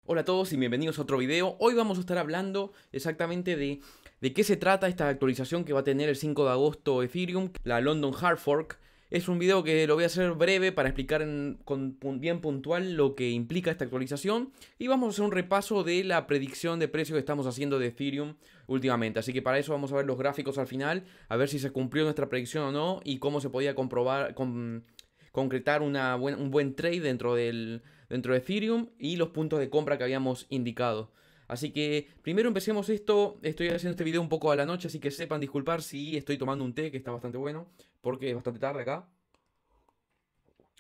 Hola a todos y bienvenidos a otro video. Hoy vamos a estar hablando exactamente de qué se trata esta actualización que va a tener el 5 de agosto Ethereum, la London Hard Fork. Es un video que lo voy a hacer breve para explicar bien puntual lo que implica esta actualización. Y vamos a hacer un repaso de la predicción de precio que estamos haciendo de Ethereum últimamente. Así que para eso vamos a ver los gráficos al final, a ver si se cumplió nuestra predicción o no y cómo se podía comprobar, concretar un buen trade dentro de Ethereum y los puntos de compra que habíamos indicado. Así que primero empecemos esto. Estoy haciendo este video un poco a la noche, así que sepan disculpar si estoy tomando un té que está bastante bueno, porque es bastante tarde acá.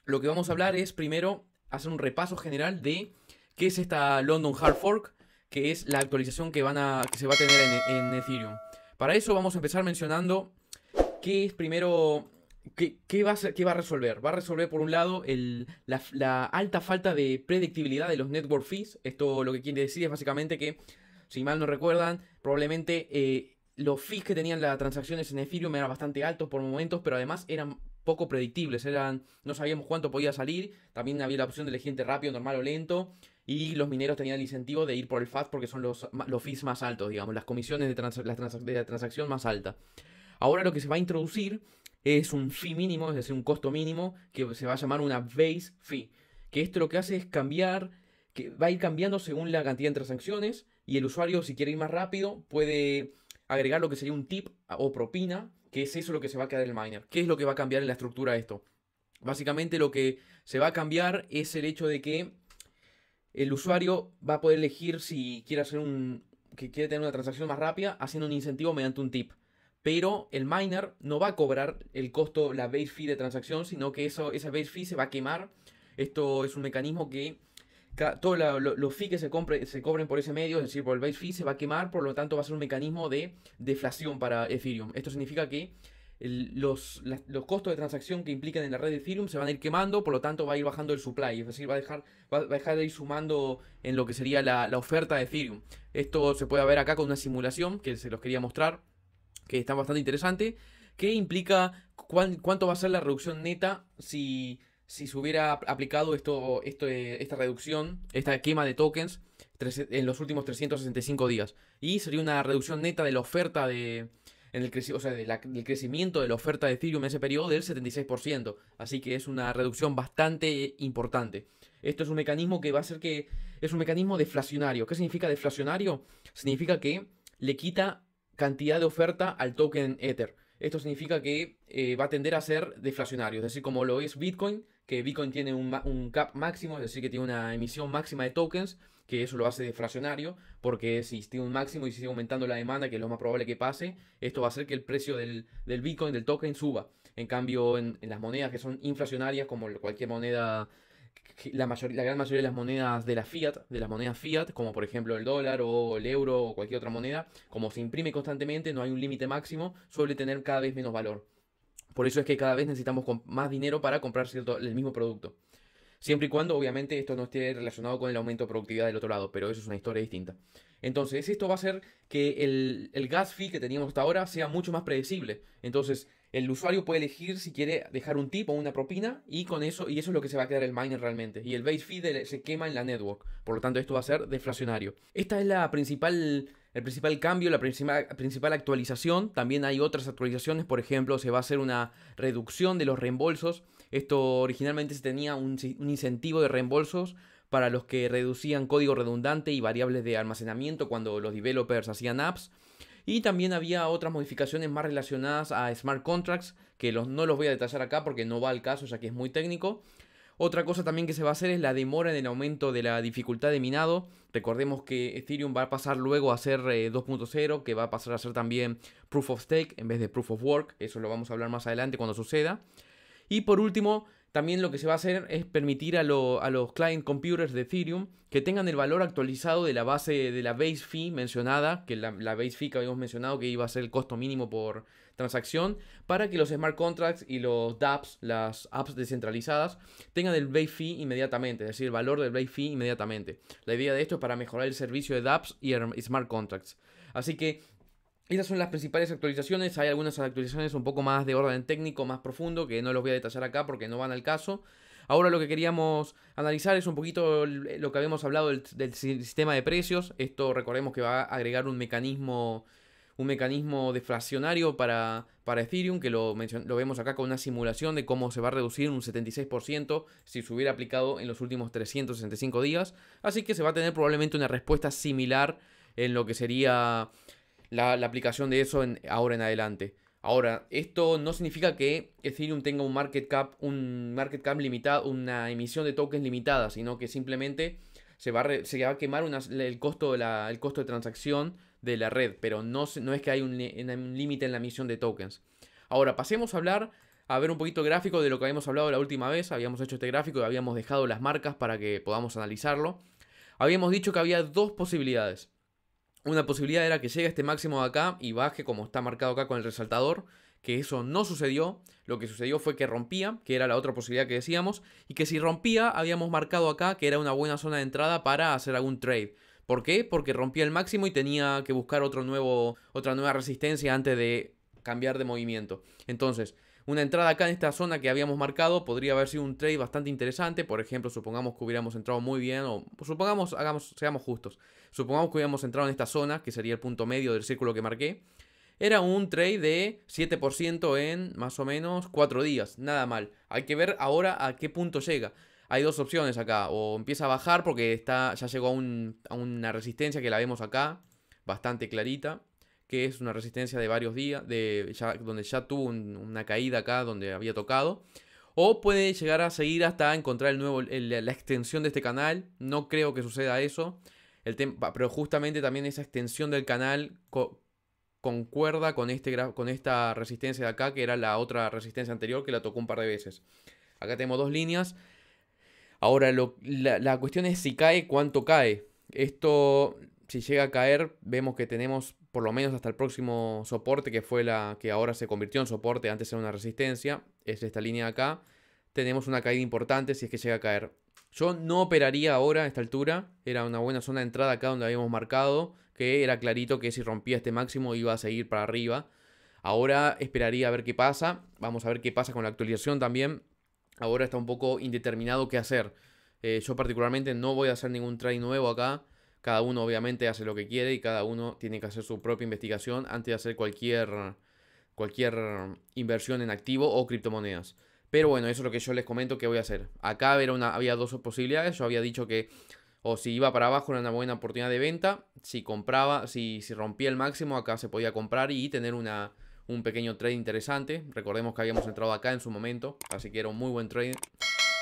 Lo que vamos a hablar es primero hacer un repaso general de qué es esta London Hard Fork, que es la actualización que se va a tener en Ethereum. Para eso vamos a empezar mencionando qué es primero. ¿Qué va a resolver? Va a resolver, por un lado, la alta falta de predictibilidad de los network fees. Esto lo que quiere decir es básicamente que, si mal no recuerdan, probablemente los fees que tenían las transacciones en Ethereum eran bastante altos por momentos, pero además eran poco predictibles. No sabíamos cuánto podía salir. También había la opción de elegir entre rápido, normal o lento. Y los mineros tenían el incentivo de ir por el fast porque son los fees más altos, digamos, las comisiones de la transacción más alta. Ahora lo que se va a introducir es un fee mínimo, es decir, un costo mínimo, que se va a llamar una base fee. Que esto lo que hace es cambiar, que va a ir cambiando según la cantidad de transacciones, y el usuario, si quiere ir más rápido, puede agregar lo que sería un tip o propina, que es eso lo que se va a quedar el miner. ¿Qué es lo que va a cambiar en la estructura de esto? Básicamente lo que se va a cambiar es el hecho de que el usuario va a poder elegir si quiere que quiere tener una transacción más rápida haciendo un incentivo mediante un tip. Pero el miner no va a cobrar el costo, la base fee de transacción, sino que esa base fee se va a quemar. Esto es un mecanismo que todos los fees que se cobren por ese medio, es decir, por el base fee, se va a quemar, por lo tanto va a ser un mecanismo de deflación para Ethereum. Esto significa que los costos de transacción que implican en la red de Ethereum se van a ir quemando, por lo tanto va a ir bajando el supply, es decir, va a dejar de ir sumando en lo que sería la oferta de Ethereum. Esto se puede ver acá con una simulación que se los quería mostrar, que está bastante interesante, que implica cuánto va a ser la reducción neta si se hubiera aplicado esta reducción, esta quema de tokens en los últimos 365 días. Y sería una reducción neta de la oferta o sea, del crecimiento de la oferta de Ethereum en ese periodo del 76%. Así que es una reducción bastante importante. Esto es un mecanismo que va a ser que es un mecanismo deflacionario. ¿Qué significa deflacionario? Significa que le quita cantidad de oferta al token Ether. Esto significa que va a tender a ser deflacionario, es decir, como lo es Bitcoin, que Bitcoin tiene un cap máximo, es decir, que tiene una emisión máxima de tokens, que eso lo hace deflacionario, porque si tiene un máximo y sigue aumentando la demanda, que es lo más probable que pase, esto va a hacer que el precio del Bitcoin, del token, suba. En cambio, en las monedas que son inflacionarias, como cualquier moneda, la gran mayoría de las monedas de las monedas fiat, como por ejemplo el dólar o el euro o cualquier otra moneda, como se imprime constantemente, no hay un límite máximo, suele tener cada vez menos valor. Por eso es que cada vez necesitamos más dinero para comprar el mismo producto. Siempre y cuando, obviamente, esto no esté relacionado con el aumento de productividad del otro lado, pero eso es una historia distinta. Entonces, esto va a hacer que el gas fee que teníamos hasta ahora sea mucho más predecible. Entonces, el usuario puede elegir si quiere dejar un tip o una propina y eso es lo que se va a quedar el miner realmente. Y el base fee se quema en la network. Por lo tanto, esto va a ser deflacionario. Esta es el principal cambio, la principal actualización. También hay otras actualizaciones, por ejemplo, se va a hacer una reducción de los reembolsos. Esto originalmente se tenía un incentivo de reembolsos para los que reducían código redundante y variables de almacenamiento cuando los developers hacían apps. Y también había otras modificaciones más relacionadas a smart contracts, que no los voy a detallar acá porque no va al caso, ya que es muy técnico. Otra cosa también que se va a hacer es la demora en el aumento de la dificultad de minado. Recordemos que Ethereum va a pasar luego a ser 2.0, que va a pasar a ser también Proof of Stake en vez de Proof of Work. Eso lo vamos a hablar más adelante cuando suceda. Y por último, también lo que se va a hacer es permitir a los client computers de Ethereum que tengan el valor actualizado de la base fee mencionada, que la base fee que habíamos mencionado que iba a ser el costo mínimo por transacción, para que los smart contracts y los dApps, las apps descentralizadas, tengan el base fee inmediatamente, es decir, el valor del base fee inmediatamente. La idea de esto es para mejorar el servicio de dApps y smart contracts. Así que esas son las principales actualizaciones. Hay algunas actualizaciones un poco más de orden técnico, más profundo, que no los voy a detallar acá porque no van al caso. Ahora lo que queríamos analizar es un poquito lo que habíamos hablado del sistema de precios. Esto recordemos que va a agregar un mecanismo deflacionario para Ethereum, que lo vemos acá con una simulación de cómo se va a reducir un 76% si se hubiera aplicado en los últimos 365 días. Así que se va a tener probablemente una respuesta similar en lo que sería la aplicación de eso ahora en adelante. Ahora, esto no significa que Ethereum tenga un market cap limitado, una emisión de tokens limitada, sino que simplemente se va a quemar el costo de transacción de la red, pero no es que hay un límite en la emisión de tokens. Ahora, pasemos a ver un poquito el gráfico de lo que habíamos hablado la última vez. Habíamos hecho este gráfico y habíamos dejado las marcas para que podamos analizarlo. Habíamos dicho que había dos posibilidades. Una posibilidad era que llegue a este máximo de acá y baje como está marcado acá con el resaltador, que eso no sucedió. Lo que sucedió fue que rompía, que era la otra posibilidad que decíamos, y que si rompía habíamos marcado acá que era una buena zona de entrada para hacer algún trade. ¿Por qué? Porque rompía el máximo y tenía que buscar otra nueva resistencia antes de cambiar de movimiento. Entonces, una entrada acá en esta zona que habíamos marcado podría haber sido un trade bastante interesante. Por ejemplo, supongamos que hubiéramos entrado muy bien, o seamos justos. Supongamos que hubiéramos entrado en esta zona, que sería el punto medio del círculo que marqué. Era un trade de 7% en más o menos 4 días. Nada mal. Hay que ver ahora a qué punto llega. Hay dos opciones acá. O empieza a bajar porque ya llegó a una resistencia que la vemos acá, bastante clarita, que es una resistencia de varios días, donde ya tuvo una caída acá donde había tocado. O puede llegar a seguir hasta encontrar la extensión de este canal. No creo que suceda eso. Pero justamente también esa extensión del canal concuerda con esta resistencia de acá, que era la otra resistencia anterior que la tocó un par de veces. Acá tenemos dos líneas. Ahora la cuestión es si cae, cuánto cae. Esto, si llega a caer, vemos que tenemos por lo menos hasta el próximo soporte, que fue la que ahora se convirtió en soporte, antes era una resistencia. Es esta línea de acá. Tenemos una caída importante si es que llega a caer. Yo no operaría ahora a esta altura. Era una buena zona de entrada acá donde habíamos marcado, que era clarito que si rompía este máximo iba a seguir para arriba. Ahora esperaría a ver qué pasa. Vamos a ver qué pasa con la actualización también. Ahora está un poco indeterminado qué hacer. Yo particularmente no voy a hacer ningún trade nuevo acá. Cada uno obviamente hace lo que quiere y cada uno tiene que hacer su propia investigación antes de hacer cualquier inversión en activo o criptomonedas. Pero bueno, eso es lo que yo les comento que voy a hacer. Acá había dos posibilidades. Yo había dicho que o si iba para abajo era una buena oportunidad de venta. Si rompía el máximo, acá se podía comprar y tener un pequeño trade interesante. Recordemos que habíamos entrado acá en su momento, así que era un muy buen trade.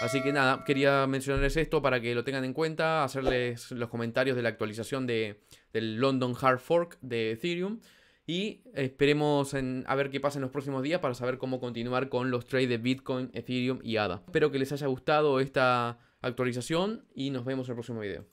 Así que nada, quería mencionarles esto para que lo tengan en cuenta, hacerles los comentarios de la actualización del London Hard Fork de Ethereum. Y esperemos a ver qué pasa en los próximos días para saber cómo continuar con los trades de Bitcoin, Ethereum y ADA. Espero que les haya gustado esta actualización y nos vemos en el próximo video.